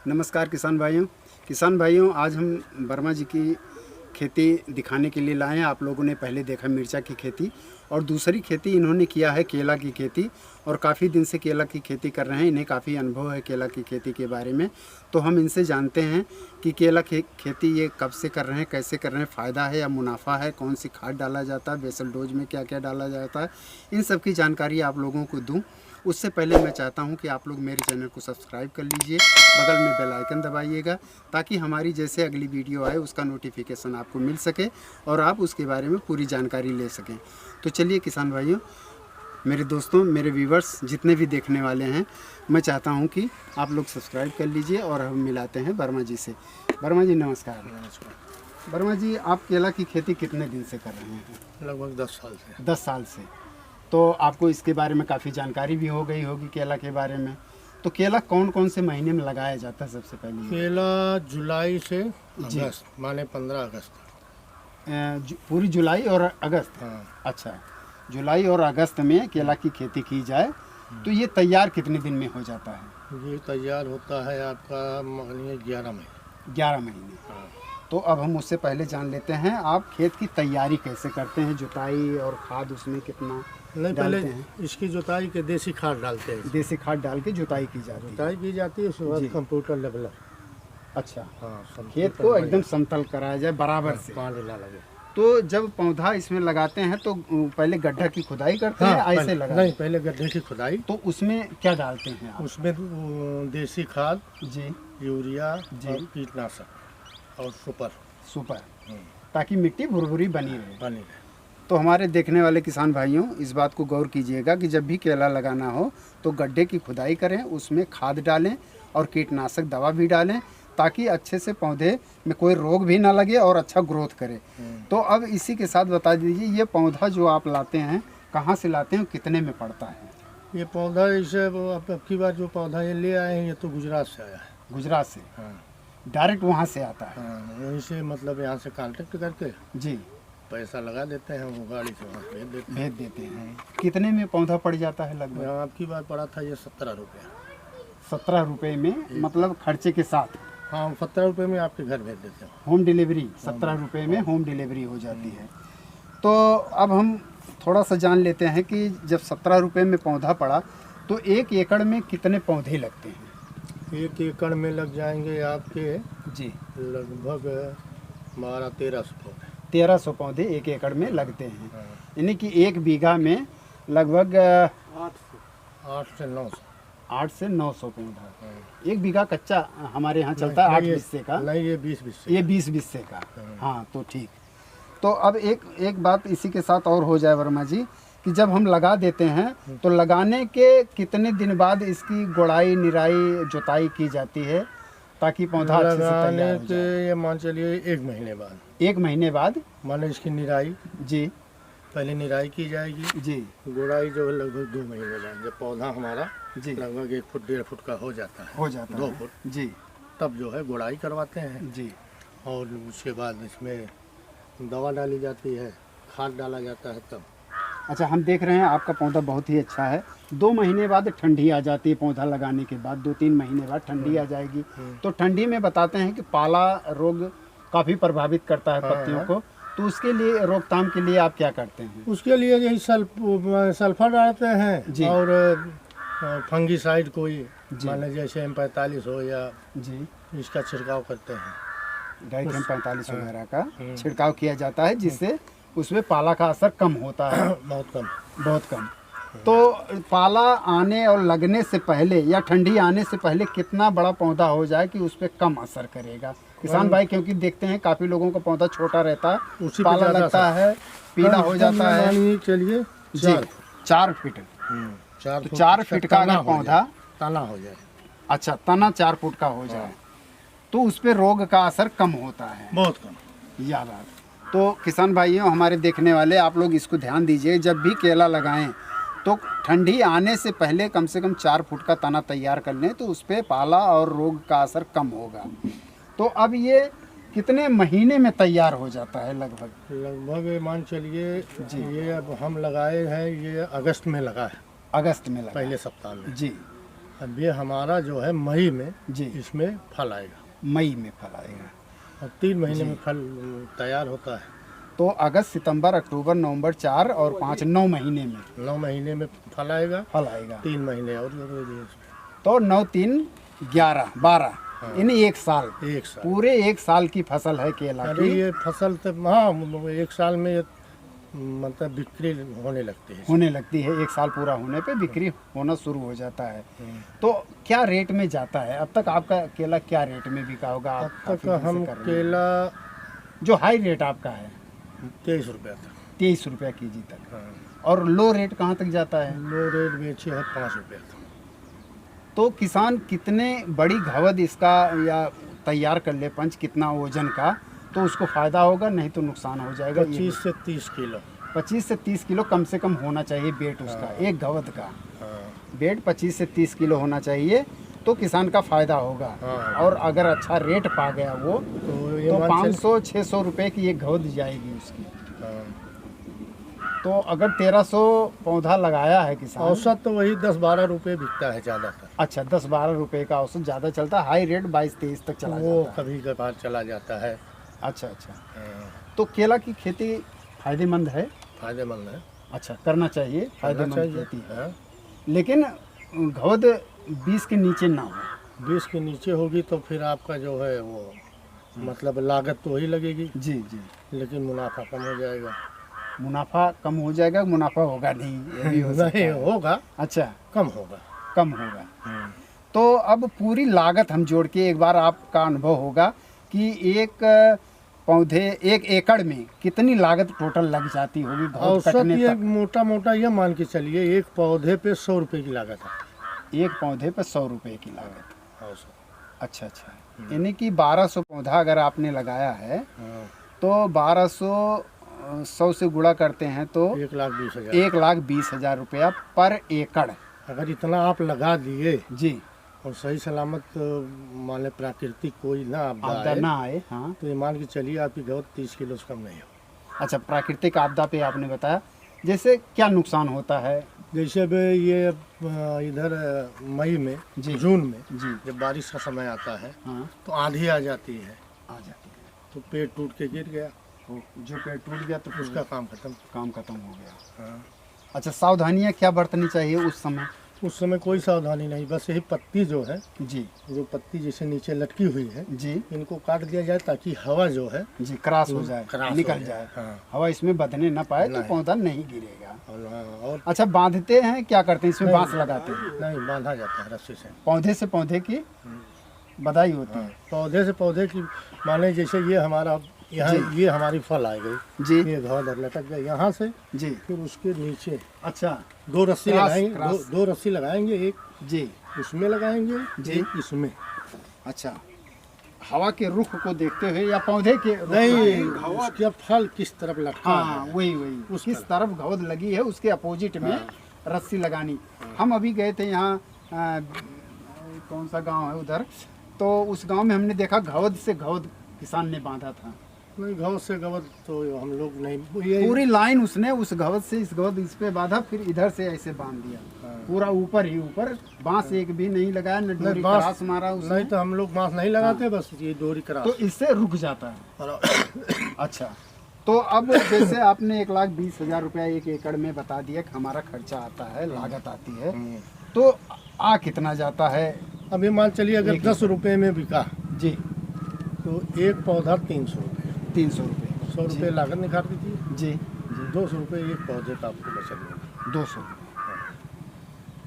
नमस्कार किसान भाइयों आज हम वर्मा जी की खेती दिखाने के लिए लाए हैं। आप लोगों ने पहले देखा मिर्चा की खेती और दूसरी खेती इन्होंने किया है केला की खेती, और काफ़ी दिन से केला की खेती कर रहे हैं। इन्हें काफ़ी अनुभव है केला की खेती के बारे में, तो हम इनसे जानते हैं कि केला की खेती ये कब से कर रहे हैं, कैसे कर रहे हैं, फ़ायदा है या मुनाफा है, कौन सी खाद डाला जाता है, बेसल डोज में क्या क्या डाला जाता है, इन सब की जानकारी आप लोगों को दूँ। उससे पहले मैं चाहता हूं कि आप लोग मेरे चैनल को सब्सक्राइब कर लीजिए, बगल में बेल आइकन दबाइएगा ताकि हमारी जैसे अगली वीडियो आए उसका नोटिफिकेशन आपको मिल सके और आप उसके बारे में पूरी जानकारी ले सकें। तो चलिए किसान भाइयों, मेरे दोस्तों, मेरे व्यूवर्स जितने भी देखने वाले हैं, मैं चाहता हूं कि आप लोग सब्सक्राइब कर लीजिए और हम मिलाते हैं वर्मा जी से। वर्मा जी नमस्कार। नमस्कार। वर्मा जी, आप केला की खेती कितने दिन से कर रहे हैं? लगभग 10 साल से। 10 साल से। तो आपको इसके बारे में काफ़ी जानकारी भी हो गई होगी केला के बारे में। तो केला कौन कौन से महीने में लगाया जाता है सबसे पहले? केला जुलाई से अगस्त, माने 15 अगस्त। पूरी जुलाई और अगस्त? हाँ। अच्छा, जुलाई और अगस्त में केला की खेती की जाए तो ये तैयार कितने दिन में हो जाता है? ये तैयार होता है आपका मानिए 11 महीने। 11 महीने। हाँ। तो अब हम उससे पहले जान लेते हैं आप खेत की तैयारी कैसे करते हैं, जुताई और खाद उसमें कितना नहीं, डालते पहले हैं? इसकी जुताई के देसी खाद डालते हैं। देसी खाद डाल के जुताई की जाती है। जुताई की जाती है, उसके बाद कंप्यूटर लेवलर। अच्छा, हाँ, खेत को एकदम समतल कराया जाए बराबर से। पानी ना लगे। तो जब पौधा इसमें लगाते हैं तो पहले गड्ढा की खुदाई करते हैं, ऐसे लगाते नहीं, हैं? पहले गड्ढे की खुदाई। तो उसमें क्या डालते हैं आप? उसमें देसी खाद जी, यूरिया जी। और कीटनाशक और सुपर ताकि मिट्टी भुरभुरी बनी रहे। बनी रहे। तो हमारे देखने वाले किसान भाइयों, इस बात को गौर कीजिएगा कि जब भी केला लगाना हो तो गड्ढे की खुदाई करें, उसमें खाद डालें और कीटनाशक दवा भी डालें ताकि अच्छे से पौधे में कोई रोग भी ना लगे और अच्छा ग्रोथ करे। तो अब इसी के साथ बता दीजिए, ये पौधा जो आप लाते हैं कहाँ से लाते हैं, कितने में पड़ता है? ये पौधा इसे अब की बार जो पौधा ये ले आए हैं, ये तो गुजरात से आया है। गुजरात से? हाँ। डायरेक्ट वहाँ से आता है? हाँ, वहीं से मतलब यहाँ से कांटेक्ट करके जी, पैसा लगा देते हैं, वो गाड़ी से वहाँ भेज देते हैं। कितने में पौधा पड़ जाता है लगभग? यहाँ आपकी बार पड़ा था ये 17 रुपये। 17 रुपये में, मतलब खर्चे के साथ? हाँ, 17 रुपये में आपके घर भेज देते हैं। होम डिलीवरी 17 रुपये में होम डिलीवरी हो जाती है। तो अब हम थोड़ा सा जान लेते हैं कि जब 17 रुपये में पौधा पड़ा तो 1 एकड़ में कितने पौधे लगते हैं? 1 एकड़ में लग जाएंगे आपके जी, लगभग 1200-1300 पौधे। 1300 पौधे 1 एकड़ में लगते हैं। हाँ। यानी कि 1 बीघा में लगभग 8 से 900। 8 से 900 पौधा। 1 बीघा कच्चा हमारे यहाँ चलता है 8 बिस्से का। नहीं, ये 20 बिस्से। ये 20 बिस्से का। हाँ, तो ठीक। तो अब एक बात इसी के साथ और हो जाए वर्मा जी, कि जब हम लगा देते हैं तो लगाने के कितने दिन बाद इसकी गोड़ाई, निराई, जुताई की जाती है ताकि पौधा अच्छे से तैयार लगाने हो के जाए? ये मान चलिए 1 महीने बाद। 1 महीने बाद? माने इसकी निराई, जी पहले निराई की जाएगी। जी गुड़ाई जो है लगभग 2 महीने बाद, जब पौधा हमारा जी लगभग 1 फुट 1.5 फुट का हो जाता है, हो जाता 2 है। फुट, जी तब जो है गुड़ाई करवाते हैं। जी। और उसके बाद इसमें दवा डाली जाती है, खाद डाला जाता है तब। अच्छा, हम देख रहे हैं आपका पौधा बहुत ही अच्छा है। 2 महीने बाद ठंडी आ जाती है, पौधा लगाने के बाद 2-3 महीने बाद ठंडी आ जाएगी। तो ठंडी में बताते हैं कि पाला रोग काफ़ी प्रभावित करता है पत्तियों को, तो उसके लिए रोकथाम के लिए आप क्या करते हैं? उसके लिए यही सल्फर डालते हैं और फंगीसाइड कोई, माने जैसे M45 हो या जी, इसका छिड़काव करते हैं। डाइथेन 45 वगैरह का छिड़काव किया जाता है जिससे उसमें पाला का असर कम होता है। बहुत कम। बहुत कम। तो पाला आने और लगने से पहले या ठंडी आने से पहले कितना बड़ा पौधा हो जाए कि उस पर कम असर करेगा किसान भाई? क्योंकि देखते हैं काफ़ी लोगों का पौधा छोटा रहता है, उसी पाला लगता है, पीला हो जाता है। चलिए जी, 4 फीट। तो 4 फीट का अगर पौधा तना हो जाए, अच्छा, तना 4 फुट का हो जाए तो उस पर रोग का असर कम होता है। बहुत कम। यह बात। तो किसान भाइयों, हमारे देखने वाले, आप लोग इसको ध्यान दीजिए, जब भी केला लगाएं तो ठंडी आने से पहले कम से कम 4 फुट का तना तैयार कर लें तो उस पर पाला और रोग का असर कम होगा। तो अब ये कितने महीने में तैयार हो जाता है लगभग? लगभग मान चलिए ये अब हम लगाए हैं, ये अगस्त में लगा है, अगस्त में लगा, पहले सप्ताह में। जी। अब ये हमारा जो है मई में जी इसमें फल आएगा मई में फल आएगा। और 3 महीने में फल तैयार होता है। तो अगस्त सितंबर अक्टूबर नवंबर 4 और 5 9 महीने में 9 महीने में फल आएगा, फल आएगा। 3 महीने और लगेंगे तो 9 3 11 12 यानी 1 साल, इसमें। 1 साल पूरे 1 साल की फसल है केला अरे की। ये फसल तो हाँ 1 साल में ये मतलब बिक्री होने लगती है। होने लगती है, 1 साल पूरा होने पे बिक्री होना शुरू हो जाता है। तो क्या रेट में जाता है अब तक आपका केला, क्या रेट में बिका होगा? आप अब काफी तक दिन से हम कर रहे हैं। केला जो हाई रेट आपका है 23 रुपये तक, 23 रुपया केजी तक, हाँ। और लो रेट कहाँ तक जाता है? लो रेट बेचे है 5 रुपये तक। तो किसान कितने बड़ी घवद इसका या तैयार कर ले पंच, कितना वजन का, तो उसको फायदा होगा, नहीं तो नुकसान हो जाएगा। 25 से 30 किलो 25 से 30 किलो कम से कम होना चाहिए वेट उसका, एक घवद का हाँ। वेट 25 से 30 किलो होना चाहिए, तो किसान का फायदा होगा। हाँ। और अगर अच्छा रेट पा गया वो तो ये तो मान 500-600 रुपए की एक घवद जाएगी उसकी। हाँ। तो अगर 1300 पौधा लगाया है किसान, औसत तो वही 10-12 रुपए बिकता है ज़्यादातर। अच्छा 10-12 रुपए का औसत ज़्यादा चलता है, हाई रेट 22-23 तक चला वो जाता है। कभी कभार चला जाता है। अच्छा अच्छा। हाँ, तो केला की खेती फायदेमंद है? फायदेमंद है, अच्छा, करना चाहिए, करना फायदेमंद चाहिए। खेती है। हाँ। लेकिन घवद 20 के नीचे ना हो। 20 के नीचे होगी तो फिर आपका जो है वो मतलब लागत तो वही लगेगी, जी जी। लेकिन मुनाफा कम हो जाएगा। मुनाफा कम हो जाएगा, मुनाफा होगा नहीं, ये भी हो सकता नहीं है। होगा, अच्छा, कम होगा। कम होगा। तो अब पूरी लागत हम जोड़ के, एक बार आपका अनुभव होगा कि एक पौधे 1 एकड़ में कितनी लागत टोटल लग जाती होगी घवद औसत कटने ये तक? मोटा मोटा ये मान के चलिए एक पौधे पे 100 रुपए की लागत है। एक पौधे पर 100 रुपए की लागत। औसत अच्छा अच्छा, यानी कि 1200 पौधा अगर आपने लगाया है हाँ, तो 1200 100 से गुणा करते हैं तो 1,20,000। 1,20,000 रुपया पर एकड़। अगर इतना आप लगा दिए जी, और सही सलामत मान ले प्राकृतिक कोई ना आपदा आपदा आए, ना आए। हाँ, तो ये मान के चलिए आपकी घवद 30 किलो से कम नहीं हो। अच्छा, प्राकृतिक आपदा पे आपने बताया, जैसे क्या नुकसान होता है? जैसे भी ये इधर मई में जी। जून में जी जब बारिश का समय आता है हाँ, तो आंधी आ जाती है, आ जाती है। तो पेड़ टूट के गिर गया, तो जो पेड़ टूट गया तो उसका उसका काम खत्म। काम खत्म हो गया। हाँ। अच्छा, सावधानियां क्या बरतनी चाहिए उस समय? उस समय कोई सावधानी नहीं, बस यही पत्ती जो है, जी जो पत्ती जैसे नीचे लटकी हुई है, जी इनको काट दिया जाए ताकि हवा जो है जी, क्रॉस हो जाए, क्रॉस हो निकल जाए। जाए, हाँ। हवा इसमें बंधने ना पाए, तो नहीं। पौधा नहीं गिरेगा। और अच्छा, बांधते हैं, क्या करते हैं इसमें? नहीं। बांस लगाते हैं? नहीं बांधा जाता है रस्सी से। पौधे से पौधे की बधाई होती हाँ, है। पौधे से पौधे की माने जैसे ये हमारा यहाँ ये हमारी फल आ गई, जी ये घाव दर लटक गया यहाँ से, जी। फिर उसके नीचे अच्छा 2 रस्सी क्रॉस- लगाएंगे, क्रॉस। दो रस्सी लगाएंगे, एक जी। उसमें लगाएंगे, जी। एक इसमें। अच्छा, हवा के रुख को देखते हुए या पौधे के रुख? नहीं, उसका फल किस तरफ लटका हाँ, है वही वही, उस किस तरफ घवद लगी है उसके अपोजिट में रस्सी लगानी। हम अभी गए थे यहाँ, कौन सा गांव है उधर, तो उस गांव में हमने देखा घवद से घवद किसान ने बांधा था, नहीं घाव से गवद तो हम लोग नहीं, ये पूरी लाइन उसने उस घवद से इस घवद इस पे बांधा, फिर इधर से ऐसे बांध दिया, पूरा ऊपर ही ऊपर, बांस एक भी नहीं लगाया, न डोरी बांस- क्रॉस मारा उसने, नहीं तो हम लोग बांस नहीं लगाते, बस ये डोरी करा। तो इससे रुक जाता है। अच्छा, तो अब जैसे आपने 1,20,000 रुपया 1 एकड़ में बता दिया कि हमारा खर्चा आता है, लागत आती है, तो आ कितना जाता है? अभी मान चलिए अगर 10 रुपए में बिका जी, तो एक पौधा 300 रुपये, 300 रुपये। 100 रुपये लागत निकाल दीजिए, जी, 200 रुपये एक पौधे का आपको बचत होगा। 200।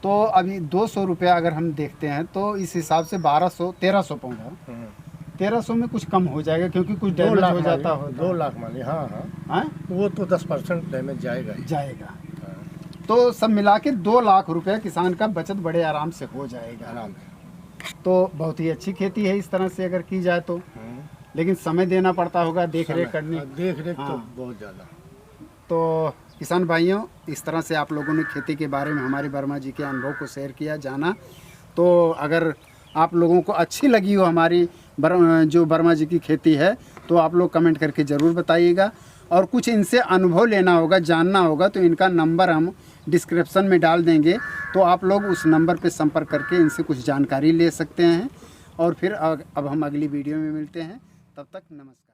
तो अभी 200 रुपया अगर हम देखते हैं तो इस हिसाब से 1300 पौधा, 1300 में कुछ कम हो जाएगा, क्योंकि कुछ 2 डैमेज लाख हो जाता मानिए, होगा। 2 लाख मानिए, हाँ हाँ, हाँ? वो तो 10% डैमेज जाएगा ही। जाएगा। तो सब मिला के 2 लाख रुपया किसान का बचत बड़े आराम से हो जाएगा। आराम से। तो बहुत ही अच्छी खेती है इस तरह से अगर की जाए तो, लेकिन समय देना पड़ता होगा, देख रेख करनी। देख रेख तो हाँ। बहुत ज़्यादा। तो किसान भाइयों, इस तरह से आप लोगों ने खेती के बारे में हमारे वर्मा जी के अनुभव को शेयर किया, जाना। तो अगर आप लोगों को अच्छी लगी हो हमारी जो वर्मा जी की खेती है, तो आप लोग कमेंट करके ज़रूर बताइएगा। और कुछ इनसे अनुभव लेना होगा, जानना होगा, तो इनका नंबर हम डिस्क्रिप्शन में डाल देंगे, तो आप लोग उस नंबर पे संपर्क करके इनसे कुछ जानकारी ले सकते हैं। और फिर अब हम अगली वीडियो में मिलते हैं, तब तक नमस्कार।